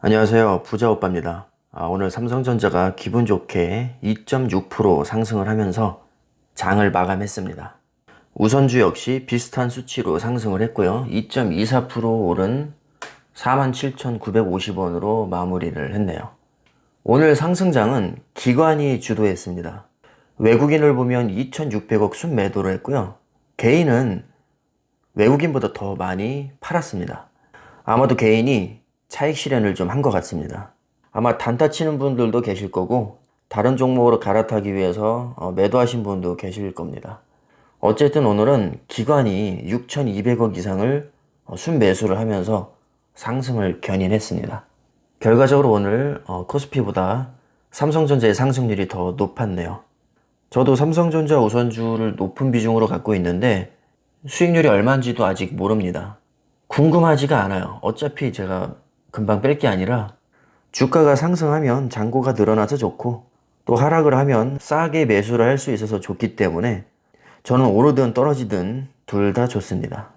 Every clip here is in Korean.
안녕하세요. 부자오빠입니다. 오늘 삼성전자가 기분 좋게 2.6% 상승을 하면서 장을 마감했습니다. 우선주 역시 비슷한 수치로 상승을 했고요. 2.24% 오른 47,950원으로 마무리를 했네요. 오늘 상승장은 기관이 주도했습니다. 외국인을 보면 2,600억 순매도를 했고요. 개인은 외국인보다 더 많이 팔았습니다. 아마도 개인이 차익 실현을 좀 한 것 같습니다. 아마 단타 치는 분들도 계실 거고 다른 종목으로 갈아타기 위해서 매도하신 분도 계실 겁니다. 어쨌든 오늘은 기관이 6,200억 이상을 순매수를 하면서 상승을 견인했습니다. 결과적으로 오늘 코스피보다 삼성전자의 상승률이 더 높았네요. 저도 삼성전자 우선주를 높은 비중으로 갖고 있는데 수익률이 얼마인지도 아직 모릅니다. 궁금하지가 않아요. 어차피 제가 금방 뺄 게 아니라 주가가 상승하면 잔고가 늘어나서 좋고 또 하락을 하면 싸게 매수를 할 수 있어서 좋기 때문에 저는 오르든 떨어지든 둘 다 좋습니다.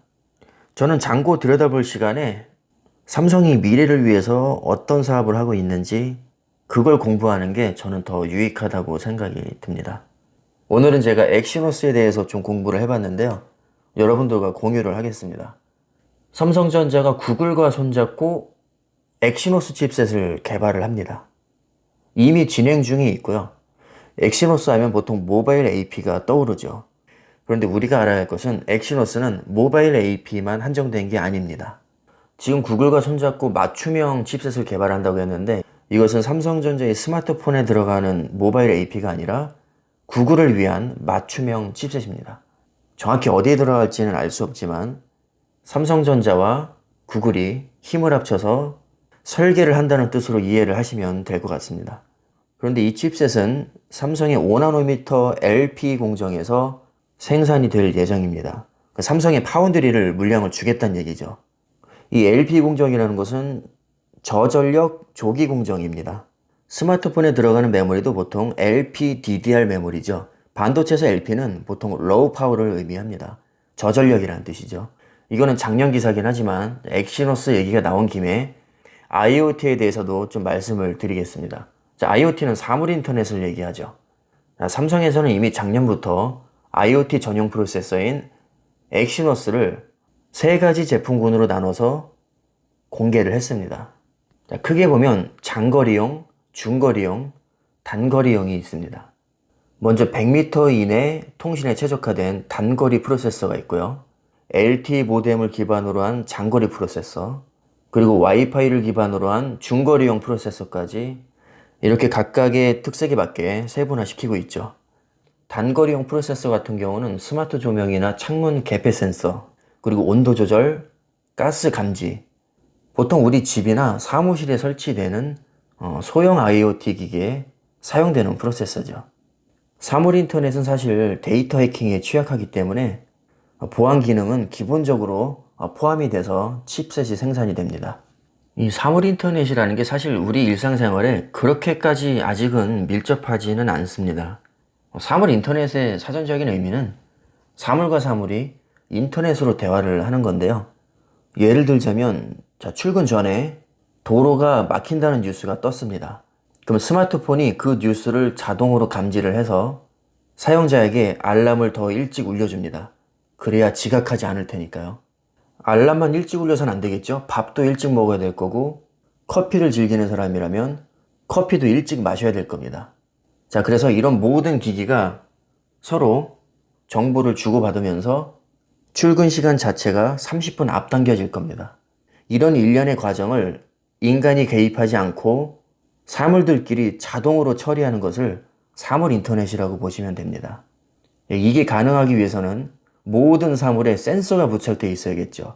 저는 잔고 들여다볼 시간에 삼성이 미래를 위해서 어떤 사업을 하고 있는지 그걸 공부하는 게 저는 더 유익하다고 생각이 듭니다. 오늘은 제가 엑시노스에 대해서 좀 공부를 해봤는데요. 여러분들과 공유를 하겠습니다. 삼성전자가 구글과 손잡고 엑시노스 칩셋을 개발을 합니다. 이미 진행 중에 있고요. 엑시노스 하면 보통 모바일 AP가 떠오르죠. 그런데 우리가 알아야 할 것은 엑시노스는 모바일 AP만 한정된 게 아닙니다. 지금 구글과 손잡고 맞춤형 칩셋을 개발한다고 했는데 이것은 삼성전자의 스마트폰에 들어가는 모바일 AP가 아니라 구글을 위한 맞춤형 칩셋입니다. 정확히 어디에 들어갈지는 알 수 없지만 삼성전자와 구글이 힘을 합쳐서 설계를 한다는 뜻으로 이해를 하시면 될 것 같습니다. 그런데 이 칩셋은 삼성의 5나노미터 LP 공정에서 생산이 될 예정입니다. 삼성의 파운드리를 물량을 주겠다는 얘기죠. 이 LP 공정이라는 것은 저전력 조기 공정입니다. 스마트폰에 들어가는 메모리도 보통 LPDDR 메모리죠. 반도체에서 LP는 보통 로우 파워를 의미합니다. 저전력이라는 뜻이죠. 이거는 작년 기사긴 하지만 엑시노스 얘기가 나온 김에 IoT에 대해서도 좀 말씀을 드리겠습니다. IoT는 사물 인터넷을 얘기하죠. 삼성에서는 이미 작년부터 IoT 전용 프로세서인 엑시노스를 세 가지 제품군으로 나눠서 공개를 했습니다. 크게 보면 장거리용, 중거리용, 단거리용이 있습니다. 먼저 100m 이내 통신에 최적화된 단거리 프로세서가 있고요. LTE 모뎀을 기반으로 한 장거리 프로세서, 그리고 와이파이를 기반으로 한 중거리용 프로세서까지 이렇게 각각의 특색에 맞게 세분화시키고 있죠. 단거리용 프로세서 같은 경우는 스마트 조명이나 창문 개폐 센서, 그리고 온도 조절, 가스 감지, 보통 우리 집이나 사무실에 설치되는 소형 IoT 기기에 사용되는 프로세서죠. 사물 인터넷은 사실 데이터 해킹에 취약하기 때문에 보안 기능은 기본적으로 포함이 돼서 칩셋이 생산이 됩니다. 이 사물 인터넷이라는 게 사실 우리 일상생활에 그렇게까지 아직은 밀접하지는 않습니다. 사물 인터넷의 사전적인 의미는 사물과 사물이 인터넷으로 대화를 하는 건데요. 예를 들자면 출근 전에 도로가 막힌다는 뉴스가 떴습니다. 그럼 스마트폰이 그 뉴스를 자동으로 감지를 해서 사용자에게 알람을 더 일찍 울려줍니다. 그래야 지각하지 않을 테니까요. 알람만 일찍 울려서는 안 되겠죠? 밥도 일찍 먹어야 될 거고 커피를 즐기는 사람이라면 커피도 일찍 마셔야 될 겁니다. 그래서 이런 모든 기기가 서로 정보를 주고받으면서 출근 시간 자체가 30분 앞당겨질 겁니다. 이런 일련의 과정을 인간이 개입하지 않고 사물들끼리 자동으로 처리하는 것을 사물 인터넷이라고 보시면 됩니다. 이게 가능하기 위해서는 모든 사물에 센서가 부착되어 있어야겠죠.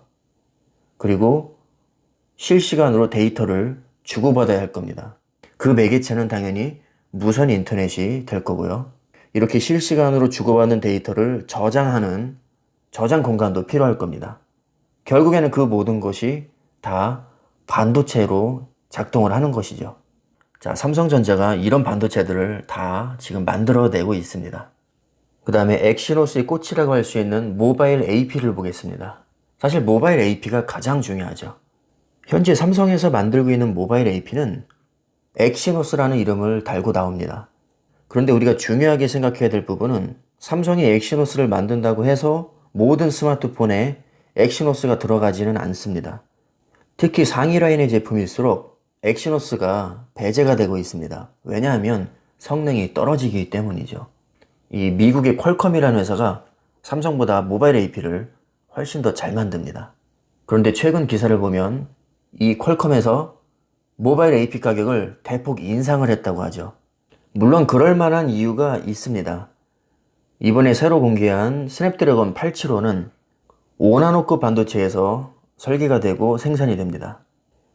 그리고 실시간으로 데이터를 주고받아야 할 겁니다. 그 매개체는 당연히 무선 인터넷이 될 거고요. 이렇게 실시간으로 주고받는 데이터를 저장하는 저장 공간도 필요할 겁니다. 결국에는 그 모든 것이 다 반도체로 작동을 하는 것이죠. 삼성전자가 이런 반도체들을 다 지금 만들어내고 있습니다. 그 다음에 엑시노스의 꽃이라고 할 수 있는 모바일 AP를 보겠습니다. 사실 모바일 AP가 가장 중요하죠. 현재 삼성에서 만들고 있는 모바일 AP는 엑시노스라는 이름을 달고 나옵니다. 그런데 우리가 중요하게 생각해야 될 부분은 삼성이 엑시노스를 만든다고 해서 모든 스마트폰에 엑시노스가 들어가지는 않습니다. 특히 상위 라인의 제품일수록 엑시노스가 배제가 되고 있습니다. 왜냐하면 성능이 떨어지기 때문이죠. 이 미국의 퀄컴이라는 회사가 삼성보다 모바일 AP를 훨씬 더 잘 만듭니다. 그런데 최근 기사를 보면 이 퀄컴에서 모바일 AP 가격을 대폭 인상을 했다고 하죠. 물론 그럴 만한 이유가 있습니다. 이번에 새로 공개한 스냅드래곤 875는 5나노급 반도체에서 설계가 되고 생산이 됩니다.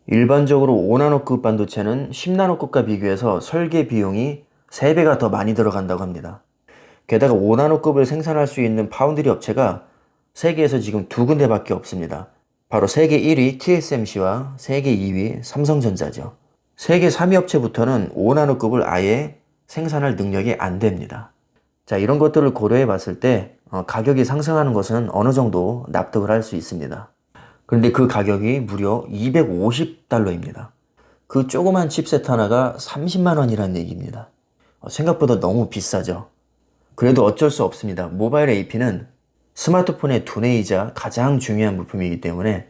일반적으로 5나노급 반도체는 10나노급과 비교해서 설계 비용이 3배가 더 많이 들어간다고 합니다. 게다가 5나노급을 생산할 수 있는 파운드리 업체가 세계에서 지금 2군데밖에 없습니다. 바로 세계 1위 TSMC와 세계 2위 삼성전자죠. 세계 3위 업체부터는 5나노급을 아예 생산할 능력이 안 됩니다. 자, 이런 것들을 고려해 봤을 때 가격이 상승하는 것은 어느 정도 납득을 할 수 있습니다. 그런데 그 가격이 무려 250달러입니다. 그 조그만 칩셋 하나가 30만 원이라는 얘기입니다. 생각보다 너무 비싸죠. 그래도 어쩔 수 없습니다. 모바일 AP는 스마트폰의 두뇌이자 가장 중요한 부품이기 때문에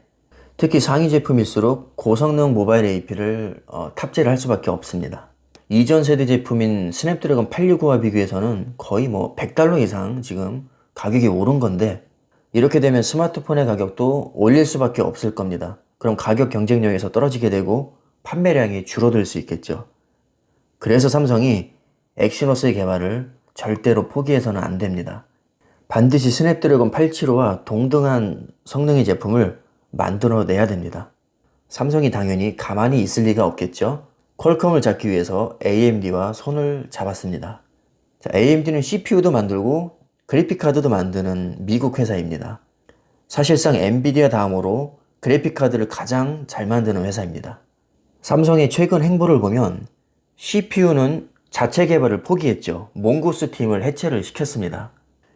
특히 상위 제품일수록 고성능 모바일 AP를 탑재를 할 수밖에 없습니다. 이전 세대 제품인 스냅드래곤 865와 비교해서는 거의 100달러 이상 지금 가격이 오른 건데 이렇게 되면 스마트폰의 가격도 올릴 수밖에 없을 겁니다. 그럼 가격 경쟁력에서 떨어지게 되고 판매량이 줄어들 수 있겠죠. 그래서 삼성이 엑시노스의 개발을 절대로 포기해서는 안 됩니다. 반드시 스냅드래곤 875와 동등한 성능의 제품을 만들어내야 됩니다. 삼성이 당연히 가만히 있을 리가 없겠죠. 퀄컴을 잡기 위해서 AMD와 손을 잡았습니다. 자, AMD는 CPU도 만들고 그래픽카드도 만드는 미국 회사입니다. 사실상 엔비디아 다음으로 그래픽카드를 가장 잘 만드는 회사입니다. 삼성의 최근 행보를 보면 CPU는 자체 개발을 포기했죠. 몽고스 팀을 해체를 시켰습니다.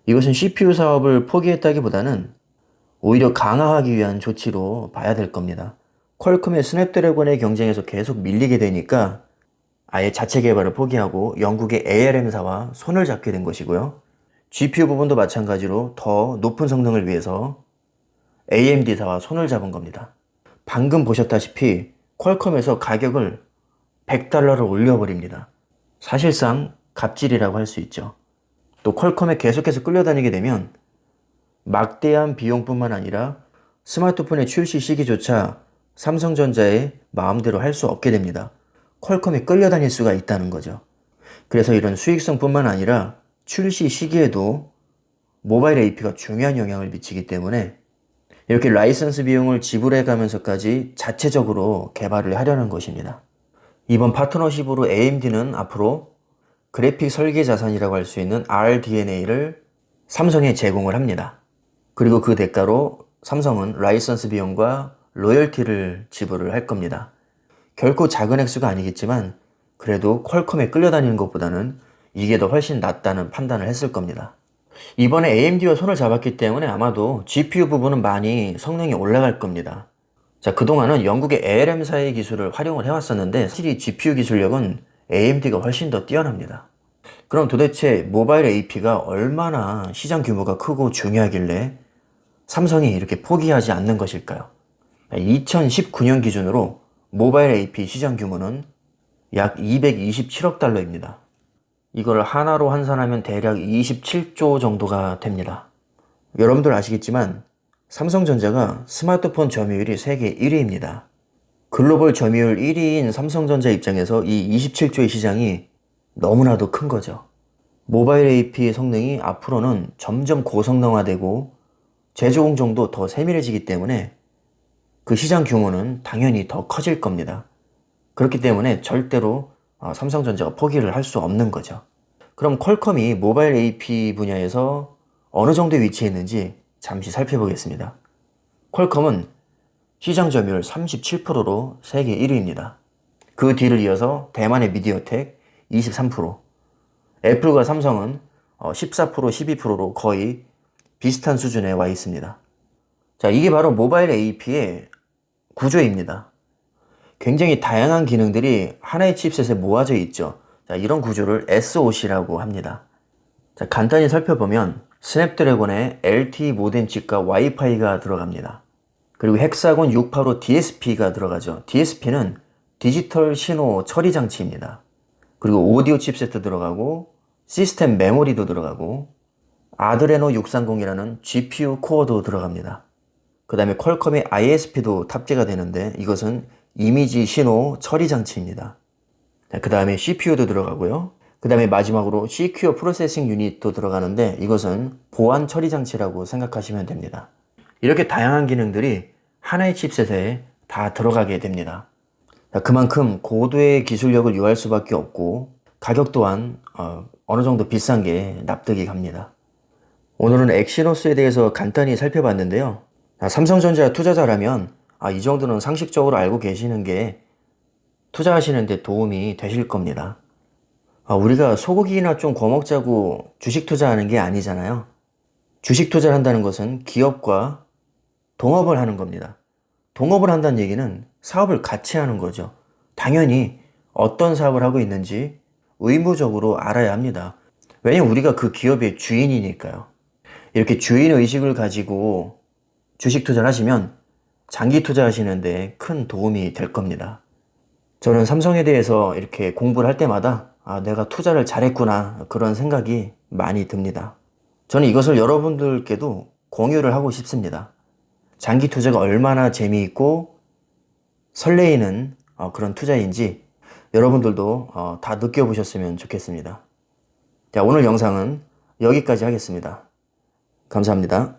이것은 CPU 사업을 포기했다기보다는 오히려 강화하기 위한 조치로 봐야 될 겁니다. 퀄컴의 스냅드래곤의 경쟁에서 계속 밀리게 되니까 아예 자체 개발을 포기하고 영국의 ARM사와 손을 잡게 된 것이고요. GPU 부분도 마찬가지로 더 높은 성능을 위해서 AMD사와 손을 잡은 겁니다. 방금 보셨다시피 퀄컴에서 가격을 100달러를 올려버립니다. 사실상 갑질이라고 할 수 있죠. 또 퀄컴에 계속해서 끌려다니게 되면 막대한 비용뿐만 아니라 스마트폰의 출시 시기조차 삼성전자의 마음대로 할 수 없게 됩니다. 퀄컴에 끌려다닐 수가 있다는 거죠. 그래서 이런 수익성뿐만 아니라 출시 시기에도 모바일 AP가 중요한 영향을 미치기 때문에 이렇게 라이선스 비용을 지불해 가면서까지 자체적으로 개발을 하려는 것입니다. 이번 파트너십으로 AMD는 앞으로 그래픽 설계 자산이라고 할 수 있는 RDNA를 삼성에 제공을 합니다. 그리고 그 대가로 삼성은 라이선스 비용과 로열티를 지불을 할 겁니다. 결코 작은 액수가 아니겠지만 그래도 퀄컴에 끌려다니는 것보다는 이게 더 훨씬 낫다는 판단을 했을 겁니다. 이번에 AMD와 손을 잡았기 때문에 아마도 GPU 부분은 많이 성능이 올라갈 겁니다. 자, 그동안은 영국의 ARM사의 기술을 활용을 해왔었는데 확실히 GPU 기술력은 AMD가 훨씬 더 뛰어납니다. 그럼 도대체 모바일 AP가 얼마나 시장 규모가 크고 중요하길래 삼성이 이렇게 포기하지 않는 것일까요? 2019년 기준으로 모바일 AP 시장 규모는 약 227억 달러입니다. 이걸 하나로 환산하면 대략 27조 정도가 됩니다. 여러분들 아시겠지만 삼성전자가 스마트폰 점유율이 세계 1위입니다. 글로벌 점유율 1위인 삼성전자 입장에서 이 27조의 시장이 너무나도 큰 거죠. 모바일 AP의 성능이 앞으로는 점점 고성능화되고 제조 공정도 더 세밀해지기 때문에 그 시장 규모는 당연히 더 커질 겁니다. 그렇기 때문에 절대로 삼성전자가 포기를 할 수 없는 거죠. 그럼 퀄컴이 모바일 AP 분야에서 어느 정도에 위치해 있는지 잠시 살펴보겠습니다. 퀄컴은 시장 점유율 37%로 세계 1위입니다. 그 뒤를 이어서 대만의 미디어텍 23%, 애플과 삼성은 14%, 12%로 거의 비슷한 수준에 와 있습니다. 자, 이게 바로 모바일 AP의 구조입니다. 굉장히 다양한 기능들이 하나의 칩셋에 모아져 있죠. 자, 이런 구조를 SoC라고 합니다. 자, 간단히 살펴보면 스냅드래곤에 LTE 모뎀 칩과 와이파이가 들어갑니다. 그리고 헥사곤 685 DSP가 들어가죠. DSP는 디지털 신호 처리 장치입니다. 그리고 오디오 칩셋도 들어가고 시스템 메모리도 들어가고 아드레노 630이라는 GPU 코어도 들어갑니다. 그 다음에 퀄컴의 ISP도 탑재가 되는데 이것은 이미지 신호 처리 장치입니다. 그 다음에 CPU도 들어가고요. 그 다음에 마지막으로 Secure Processing Unit도 들어가는데 이것은 보안 처리 장치라고 생각하시면 됩니다. 이렇게 다양한 기능들이 하나의 칩셋에 다 들어가게 됩니다. 그만큼 고도의 기술력을 요할 수밖에 없고 가격 또한 어느 정도 비싼 게 납득이 갑니다. 오늘은 엑시노스에 대해서 간단히 살펴봤는데요. 삼성전자 투자자라면 이 정도는 상식적으로 알고 계시는 게 투자하시는 데 도움이 되실 겁니다. 우리가 소고기나 좀 구워먹자고 주식 투자하는 게 아니잖아요. 주식 투자를 한다는 것은 기업과 동업을 하는 겁니다. 동업을 한다는 얘기는 사업을 같이 하는 거죠. 당연히 어떤 사업을 하고 있는지 의무적으로 알아야 합니다. 왜냐면 우리가 그 기업의 주인이니까요. 이렇게 주인의식을 가지고 주식 투자를 하시면 장기 투자하시는데 큰 도움이 될 겁니다. 저는 삼성에 대해서 이렇게 공부를 할 때마다 내가 투자를 잘했구나 그런 생각이 많이 듭니다. 저는 이것을 여러분들께도 공유를 하고 싶습니다. 장기 투자가 얼마나 재미있고 설레이는 그런 투자인지 여러분들도 다 느껴보셨으면 좋겠습니다. 자, 오늘 영상은 여기까지 하겠습니다. 감사합니다.